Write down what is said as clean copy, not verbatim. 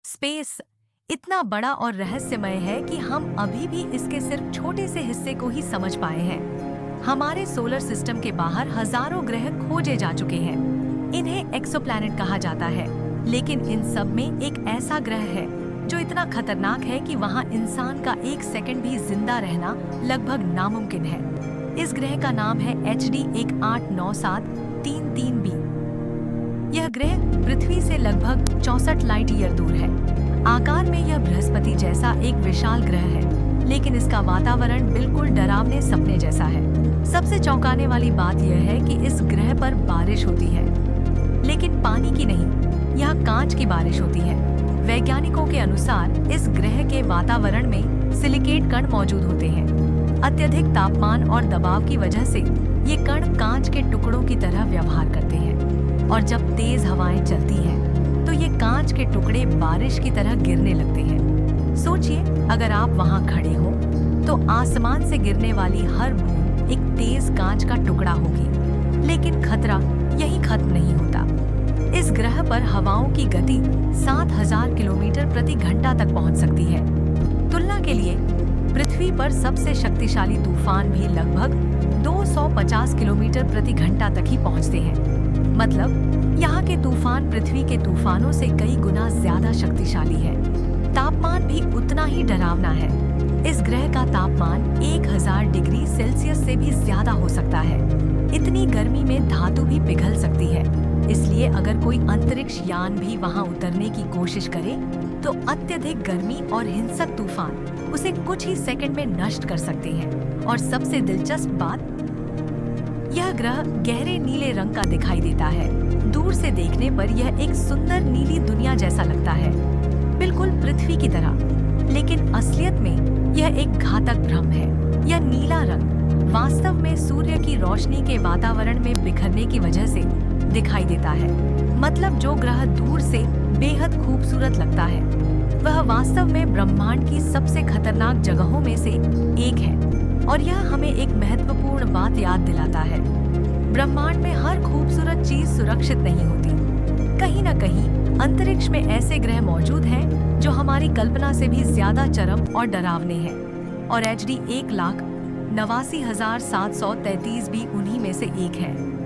Space इतना बड़ा और रहस्यमय है कि हम अभी भी इसके सिर्फ छोटे से हिस्से को ही समझ पाए हैं। हमारे सोलर सिस्टम के बाहर हजारों ग्रह खोजे जा चुके हैं। इन्हें एक्सोप्लैनेट कहा जाता है, लेकिन इन सब में एक ऐसा ग्रह है जो इतना खतरनाक है कि वहाँ इंसान का एक सेकंड भी जिंदा रहना लगभग नामुमकिन है। इस ग्रह का नाम है HD 189733b। यह ग्रह पृथ्वी से लगभग 64 लाइट ईयर दूर है। आकार में यह बृहस्पति जैसा एक विशाल ग्रह है, लेकिन इसका वातावरण बिल्कुल डरावने सपने जैसा है। सबसे चौंकाने वाली बात यह है कि इस ग्रह पर बारिश होती है, लेकिन पानी की नहीं, यहाँ कांच की बारिश होती है। वैज्ञानिकों के अनुसार इस ग्रह के वातावरण में सिलिकेट कण मौजूद होते हैं। अत्यधिक तापमान और दबाव की वजह से ये कण कांच के टुकड़ों की तरह व्यवहार करते हैं, और जब तेज हवाएं चलती हैं, तो ये कांच के टुकड़े बारिश की तरह गिरने लगते हैं। सोचिए, अगर आप वहां खड़े हो तो आसमान से गिरने वाली हर बूंद एक तेज कांच का टुकड़ा होगी। लेकिन खतरा यहीं खत्म नहीं होता। इस ग्रह पर हवाओं की गति 7000 किलोमीटर प्रति घंटा तक पहुंच सकती है। तुलना के लिए पृथ्वी पर सबसे शक्तिशाली तूफान भी लगभग 250 किलोमीटर प्रति घंटा तक ही पहुंचते हैं। मतलब यहाँ के तूफान पृथ्वी के तूफानों से कई गुना ज्यादा शक्तिशाली है। तापमान भी उतना ही डरावना है। इस ग्रह का तापमान 1000 डिग्री सेल्सियस से भी ज्यादा हो सकता है। इतनी गर्मी में धातु भी पिघल सकती है। इसलिए अगर कोई अंतरिक्ष यान भी वहां उतरने की कोशिश करे, तो अत्यधिक गर्मी और हिंसक तूफान उसे कुछ ही सेकंड में नष्ट कर सकते हैं। और सबसे दिलचस्प बात, यह ग्रह गहरे नीले रंग का दिखाई देता है। दूर से देखने पर यह एक सुंदर नीली दुनिया जैसा लगता है, बिल्कुल पृथ्वी की तरह। लेकिन असलियत में यह एक घातक भ्रम है। यह नीला रंग वास्तव में सूर्य की रोशनी के वातावरण में बिखरने की वजह से दिखाई देता है। मतलब जो ग्रह दूर से बेहद खूबसूरत लगता है, वह वास्तव में ब्रह्मांड की सबसे खतरनाक जगहों में से एक है। और यह हमें एक महत्वपूर्ण बात याद दिलाता है। ब्रह्मांड में हर खूबसूरत चीज सुरक्षित नहीं होती। कहीं न कहीं अंतरिक्ष में ऐसे ग्रह मौजूद हैं जो हमारी कल्पना से भी ज्यादा चरम और डरावने हैं। और HD 1,89,733 भी उन्हीं में से एक है।